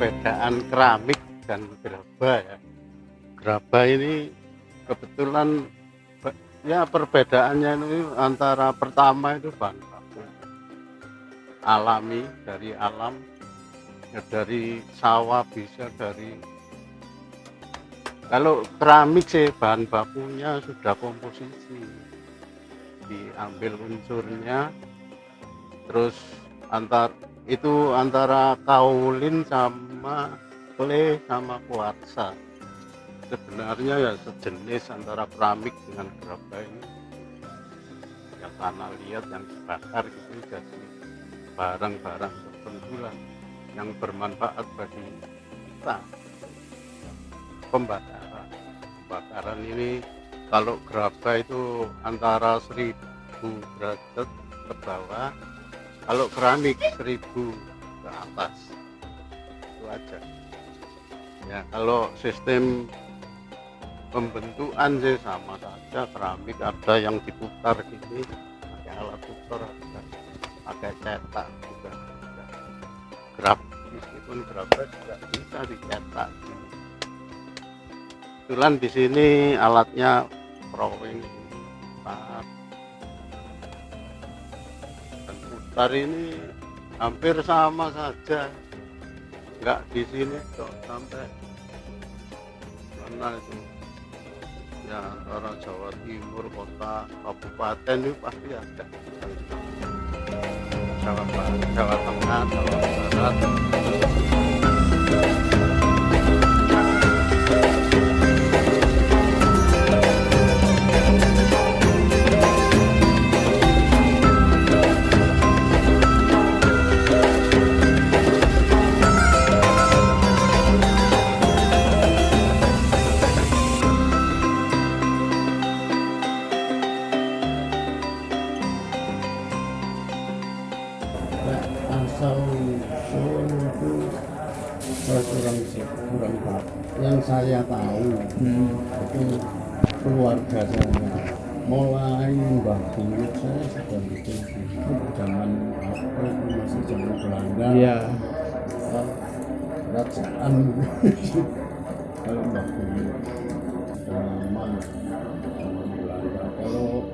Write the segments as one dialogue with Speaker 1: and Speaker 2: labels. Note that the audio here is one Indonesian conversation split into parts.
Speaker 1: perbedaan keramik dan gerabah ya. Gerabah ini kebetulan ya perbedaannya ini antara pertama itu bahan baku alami dari alam ya, dari sawah, bisa dari, kalau keramik sih bahan bakunya sudah komposisi, diambil unsurnya terus antara kaolin sama clay sama kuarsa. Sebenarnya ya sejenis antara keramik dengan gerabah ini ya, tanah liat yang dibakar gitu, jadi barang-barang tertentu lah yang bermanfaat bagi kita. Pembakaran ini kalau gerabah itu antara 1000 derajat ke bawah, kalau keramik 1000 ke atas, itu aja ya. Kalau sistem pembentukan sih sama saja, keramik ada yang diputar gini pakai alat putar, ada pakai cetak juga, meskipun gerabah juga bisa dicetak. Kebetulan di sini alatnya drawing putar, dan putar ini hampir sama saja, nggak di sini kok sampai mana itu ya, antara Jawa Timur, kota, kabupaten itu pasti ada. Jawa Tengah, Jawa Barat. Asal usul itu kurang tahu. Yang saya tahu itu keluarga saya, mulai Mbah Buyut saya sudah bikin itu zaman apa itu, masih zaman Belanda. Iya. Kerajaan kalau Mbah Buyut zaman Belanda. Kalau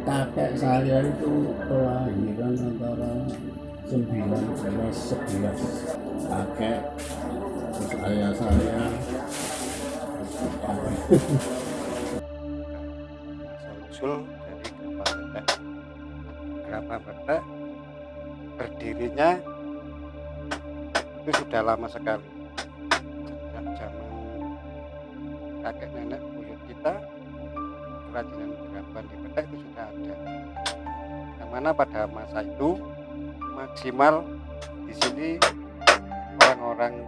Speaker 1: kakek saya itu kelahiran antara 1911, kakek, terus ayah saya usul dari Gerabah Betek. Berdirinya itu sudah lama sekali, sejak zaman kakek nenek buyut kita, kerajinan gerabah di Betek itu sudah ada, yang mana pada masa itu maksimal di sini orang-orang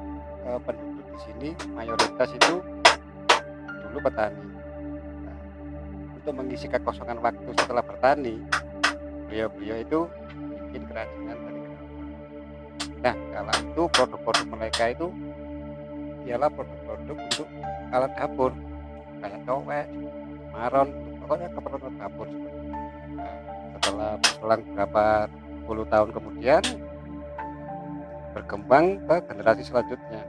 Speaker 1: penduduk di sini mayoritas itu dulu petani. Nah, untuk mengisi kekosongan waktu setelah bertani, beliau-beliau itu bikin kerajinan dari gerabah. Nah, kala itu produk-produk mereka itu ialah produk-produk untuk alat dapur, kayak cowek, maron, pokoknya keperluan dapur. Nah, setelah berselang beberapa 10 tahun kemudian berkembang ke generasi selanjutnya,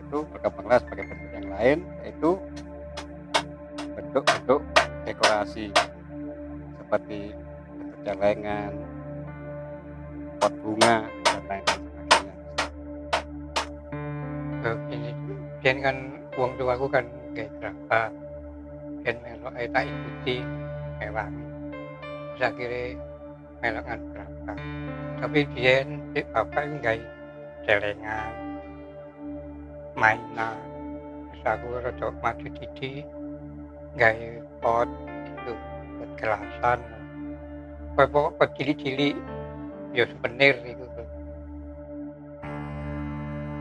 Speaker 1: itu berkembanglah sebagai bentuk yang lain, yaitu bentuk-bentuk dekorasi seperti bentuk celengan, pot bunga, dan lain sebagainya.
Speaker 2: Ini biar kan uang tuaku kan kayak gerabah, biar melok tak ikuti hewan, bisa kira melokan gerabah. Tapi biar si bapak enggak celengan, mainan, terus aku rada maju didi, enggak pot itu, pot gelasan, pot cili-cili, ya souvenir itu.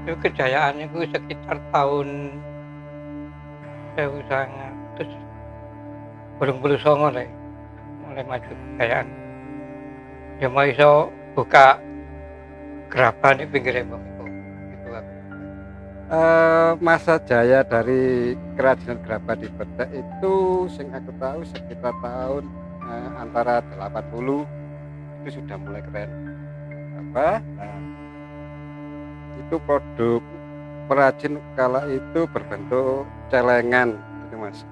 Speaker 2: Itu kejayaannya itu sekitar tahun 1989 lah, mulai maju kekayaan. Ya mau iso buka gerabah di pinggir embong itu.
Speaker 1: Masa jaya dari kerajinan gerabah di Betek itu sing aku tahu sekitar tahun antara 80 itu sudah mulai keren. Nah,
Speaker 3: itu produk perajin kala itu berbentuk celengan gitu Mas.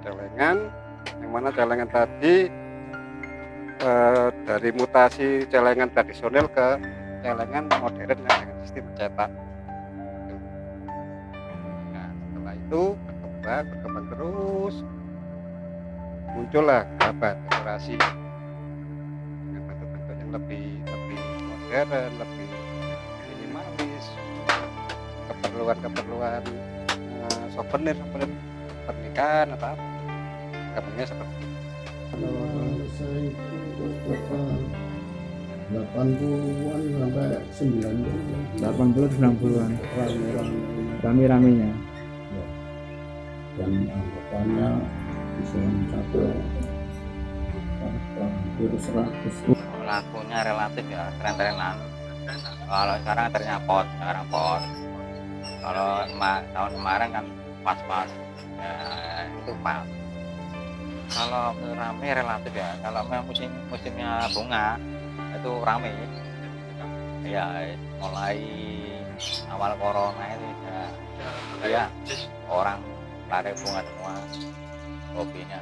Speaker 3: Celengan yang mana celengan tadi dari mutasi celengan tradisional ke celengan modern dengan sistem cetak. Nah, setelah itu berkembang terus, muncullah gerabah dekorasi dengan bentuk-bentuk yang lebih modern, lebih minimalis, keperluan souvenir pernikahan atau apa, gambarnya seperti itu.
Speaker 1: Saya itu berapa 80-an sampai 90-an
Speaker 4: 80-90-an
Speaker 1: rame-rame
Speaker 4: rame-ramenya.
Speaker 1: ya. Dan anggapannya bisa mencapai hampir 100.
Speaker 5: Lakunya relatif ya, tren-trenan. Kalau sekarang trennya sekarang pot. Kalau tahun kemarin kan pas-pas, ya, itu pas. Kalau rame relatif ya, kalau memang musimnya bunga itu rame. Ya mulai awal corona itu ya orang lari bunga semua hobinya.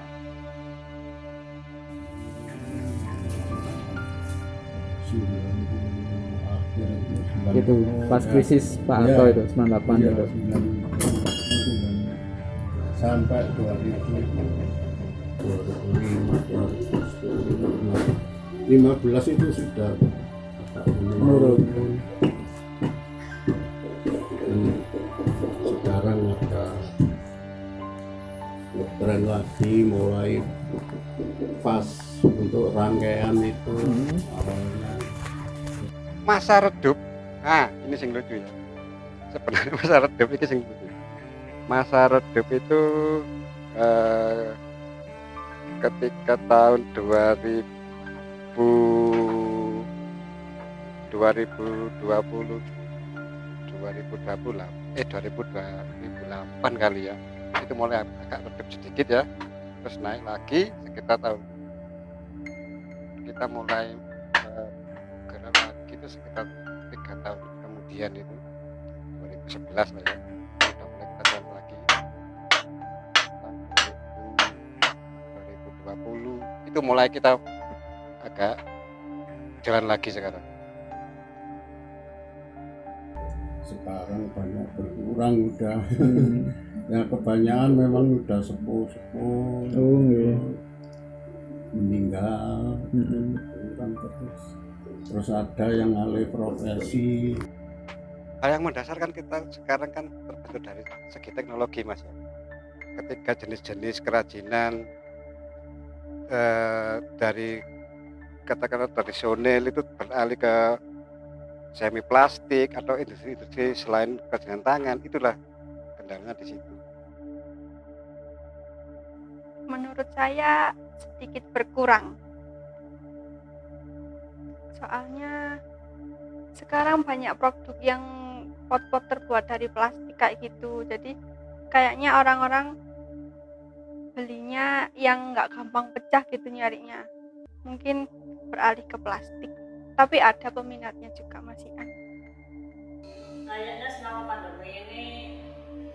Speaker 4: Itu pas krisis Pak Harto itu 98
Speaker 1: iya,
Speaker 4: itu.
Speaker 1: sampai 2015 itu sudah
Speaker 4: Menurun.
Speaker 1: Dan sekarang ada tren lagi mulai pas untuk rangkaian itu awalnya.
Speaker 3: Masa redup, nah ini sing lucu ya. Sebenarnya masa redup ini sing lucu. Masa redup itu ketika tahun 2020 2008 kali ya, itu mulai agak redup sedikit ya, terus naik lagi sekitar tahun kita mulai gerak lagi itu sekitar 3 tahun kemudian itu 2011 lah ya, udah mulai kita jalan lagi tahun 2020 itu mulai kita agak jalan lagi sekarang.
Speaker 1: Sekarang banyak berkurang udah. Ya kebanyakan memang udah sepuh-sepuh
Speaker 4: iya.
Speaker 1: meninggal, berkurang terus ada yang alih profesi.
Speaker 3: Hal yang mendasarkan kita sekarang kan terbentuk dari segi teknologi Mas ya. Ketika jenis-jenis kerajinan dari katakanlah tradisional itu beralih ke semi plastik atau industri selain kerajinan tangan, itulah kendalanya di situ.
Speaker 6: Menurut saya sedikit berkurang. Soalnya sekarang banyak produk yang pot-pot terbuat dari plastik kayak gitu. Jadi kayaknya orang-orang belinya yang nggak gampang pecah gitu nyarinya. Mungkin beralih ke plastik. Tapi ada peminatnya juga masih ada.
Speaker 7: Kayaknya selama pandemi ini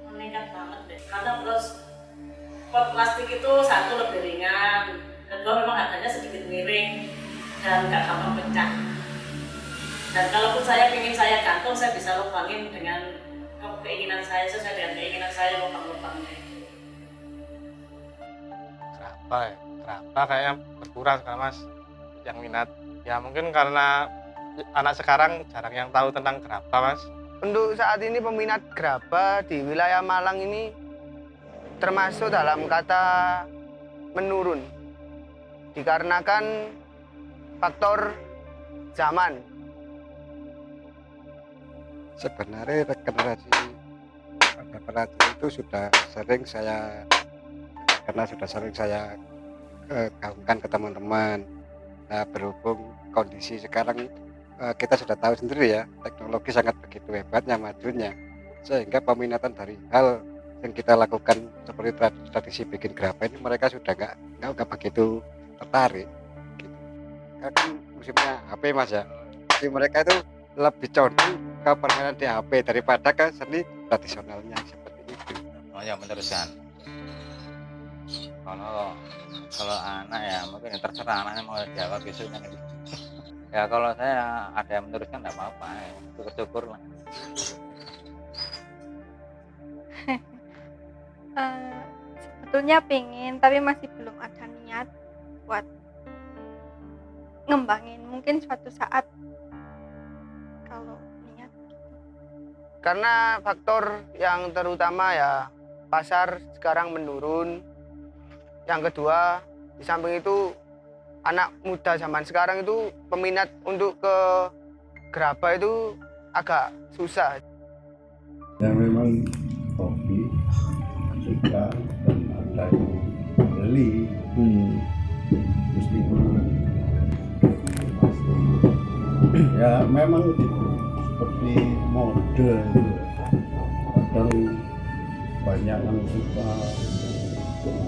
Speaker 7: meningkat banget deh. Karena terus pot plastik itu satu lebih ringan, kedua memang harganya sedikit miring dan nggak gampang pecah. Dan kalaupun saya ingin saya gantung, saya bisa lubangin dengan keinginan saya, sesuai dengan keinginan saya lubang-lubangnya.
Speaker 8: Gerabah kayaknya berkurang sekarang Mas yang minat. Ya mungkin karena anak sekarang jarang yang tahu tentang gerabah Mas.
Speaker 9: Untuk saat ini peminat gerabah di wilayah Malang ini termasuk dalam kata menurun dikarenakan faktor zaman.
Speaker 3: Sebenarnya regenerasi pada perajin itu sudah sering saya gaungkan ke teman-teman. Nah, berhubung kondisi sekarang kita sudah tahu sendiri ya, teknologi sangat begitu hebatnya majunya, sehingga peminatan dari hal yang kita lakukan seperti tradisi bikin gerabah ini mereka sudah nggak begitu tertarik gitu. Kan musimnya HP Mas ya, jadi mereka itu lebih condong ke permainan di HP daripada ke seni tradisionalnya seperti itu.
Speaker 5: Oh ya meneruskan. Kalau anak ya mungkin terserah anaknya mau jawab besoknya gitu. Ya kalau saya ada yang meneruskan nggak apa-apa, ya. Syukur-syukur lah.
Speaker 6: Sebetulnya pengen tapi masih belum ada niat buat ngembangin, mungkin suatu saat kalau niat.
Speaker 9: Karena faktor yang terutama ya pasar sekarang menurun. Yang kedua, di samping itu anak muda zaman sekarang itu peminat untuk ke gerabah itu agak susah.
Speaker 1: Ya memang hobi suka dan ada yang beli meskipun ya memang gitu seperti mode kadang banyak yang suka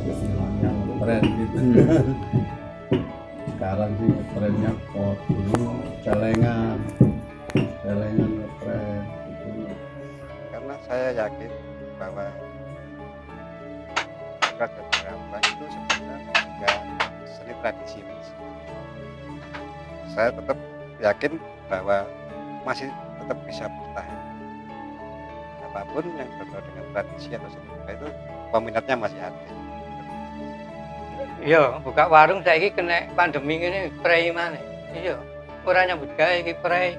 Speaker 1: istilahnya tren gitu. Sekarang sih trennya pot dulu celengan ngetren gitu.
Speaker 3: Karena saya yakin bahwa gerabah itu sebenarnya juga seni tradisi, Mas. Saya tetap yakin bahwa masih tetap bisa bertahan. Apapun yang berbau dengan tradisi atau seni gerabah itu peminatnya masih ada.
Speaker 2: Iya, buka warung saiki kena pandemi ngene prei maneh. Iya, ora nyambut gawe iki prei.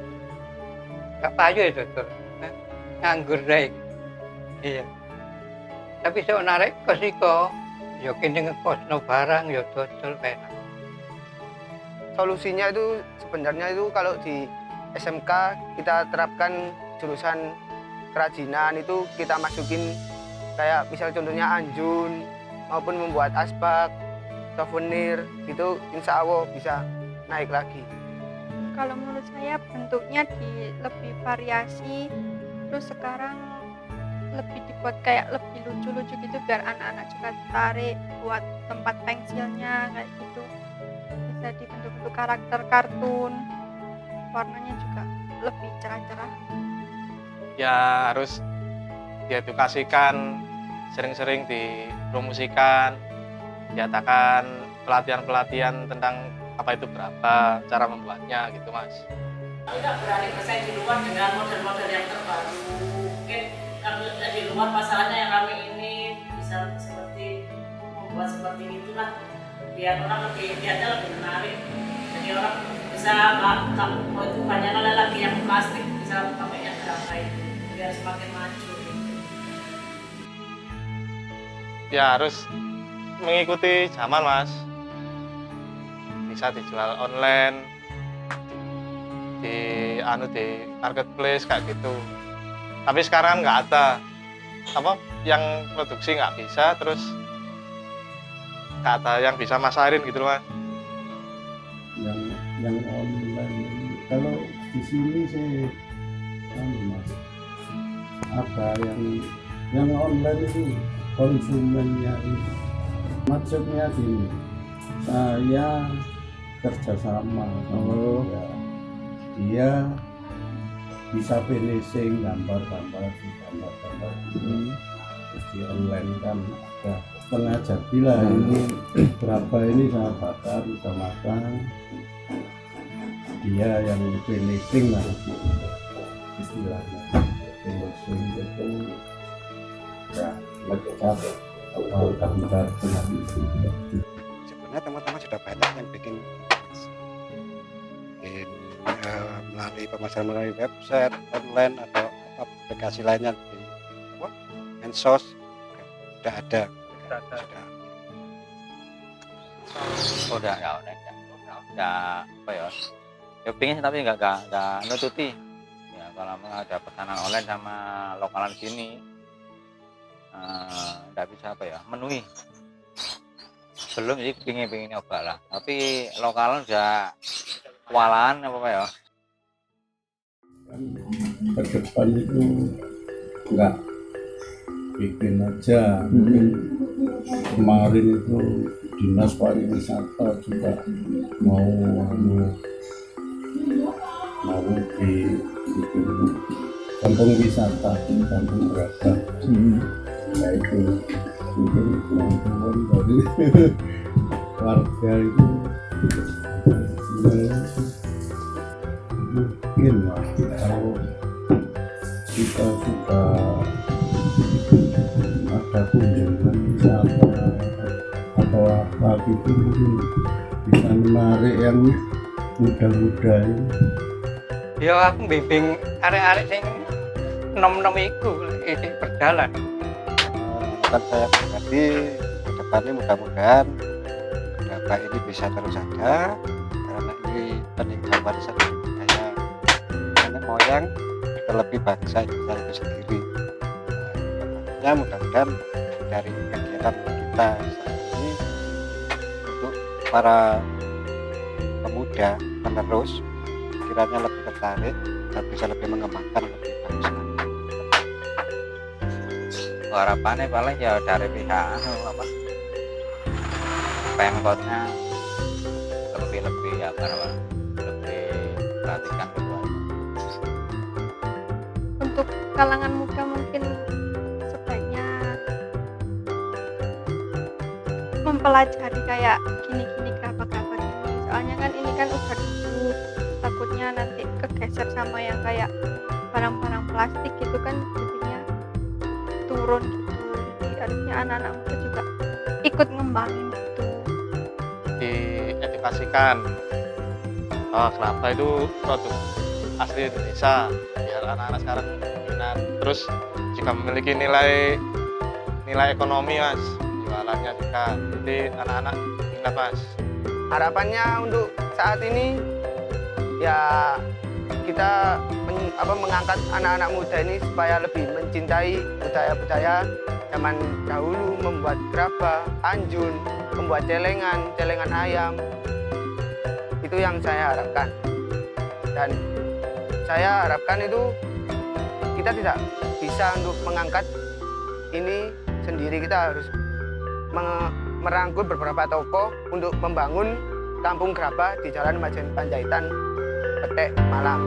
Speaker 2: Gak payu ya dodol. Nganggur rek. Iya. Tapi saya narik kos iko, ya kene ngekosno barang ya dodol penak.
Speaker 9: Solusinya itu sebenarnya itu kalau di SMK kita terapkan jurusan kerajinan itu kita masukin kayak misal contohnya anjun maupun membuat asbak, souvenir gitu, insya Allah bisa naik lagi.
Speaker 6: Kalau menurut saya bentuknya lebih variasi, terus sekarang lebih dibuat kayak lebih lucu-lucu gitu biar anak-anak juga tertarik buat tempat pensilnya kayak gitu. Bisa dibentuk-bentuk karakter kartun, warnanya juga lebih cerah-cerah.
Speaker 8: Ya harus diedukasikan, sering-sering dipromosikan, diadakan pelatihan-pelatihan tentang apa itu berapa, cara membuatnya gitu, Mas.
Speaker 7: Tidak berani bersaing di luar dengan model-model yang terbaru. Mungkin kalau di luar masalahnya yang kami ini bisa seperti membuat seperti itulah, biar orang lebih lihatnya lebih menarik. Jadi orang bisa oh itu banyak lagi yang plastik bisa pakainya gerabah itu biar semakin maju.
Speaker 8: Ya harus mengikuti zaman, Mas. Bisa dijual online, di marketplace kayak gitu. Tapi sekarang nggak ada yang produksi nggak bisa, terus nggak ada yang bisa masarin gitu loh, Mas.
Speaker 1: Yang online ini, kalau di sini sih Mas, ada yang online itu konsumennya itu maksudnya gini, saya kerjasama sama dia bisa finishing gambar-gambar ini terus di online kan ada pengajar bilang ini berapa ini saya bakar udah matang, dia yang finishing lah istilahnya. Finishing itu ya ngecat gambar dengan
Speaker 3: Sebenarnya teman-teman sudah banyak yang bikin melalui pemasaran melalui website, online atau aplikasi lainnya di medsos sudah ada.
Speaker 5: Udah apa ya? Ya pingin tapi nggak nututi. Ya kalau memang ada pesanan online sama lokalan sini, nggak bisa apa ya memenuhi. Belum sih pingin nyoba lah. Tapi lokalan udah kewalahan apa ya?
Speaker 1: Ke depan itu enggak bikin aja. Mungkin kemarin itu dinas pariwisata juga mau mau di itu kampung wisata, kampung Gerabah. Nah itu teman-teman dari warga itu mungkin lah kalau kita suka ada kunjungan wisata atau apa gitu mungkin bisa menarik yang muda-muda ini.
Speaker 2: Ya aku bimbing arek-arek sing nom-nom iku iki berjalan.
Speaker 3: Harapan saya pribadi ke depannya mudah-mudahan Gerabah ini bisa terus ada karena ini peninggalan warisan budaya nenek moyang terlebih bangsa Indonesia itu sendiri. Ya mudah-mudahan dari kegiatan kita saat ini untuk para pemuda penerus kiranya lebih tertarik dan bisa lebih mengembangkan lebih bagus lagi.
Speaker 5: Harapannya paling ya dari pihak apa pemkotnya lebih apa namanya lebih perhatikan gitu aja.
Speaker 6: Untuk kalangan muda mungkin sebaiknya mempelajari kayak gini-gini gerabah-gerabah gini. Soalnya kan ini kan udah dulu, takutnya nanti kegeser sama yang kayak barang-barang plastik gitu kan jadinya turun gitu. Jadi harusnya anak-anak muda juga ikut ngembangin gitu.
Speaker 8: Diedukasikan bahwa gerabah itu produk asli Indonesia biar anak-anak sekarang minat, terus juga memiliki nilai ekonomi mas, jualannya juga, jadi anak-anak minat mas.
Speaker 9: Harapannya untuk saat ini ya kita mengangkat anak-anak muda ini supaya lebih mencintai budaya-budaya zaman dahulu, membuat gerabah, anjun, membuat celengan ayam. Itu yang saya harapkan. Dan saya harapkan itu kita tidak bisa untuk mengangkat ini sendiri, kita harus merangkul beberapa tokoh untuk membangun kampung gerabah di Jalan Majen Panjaitan, Petek, Malang.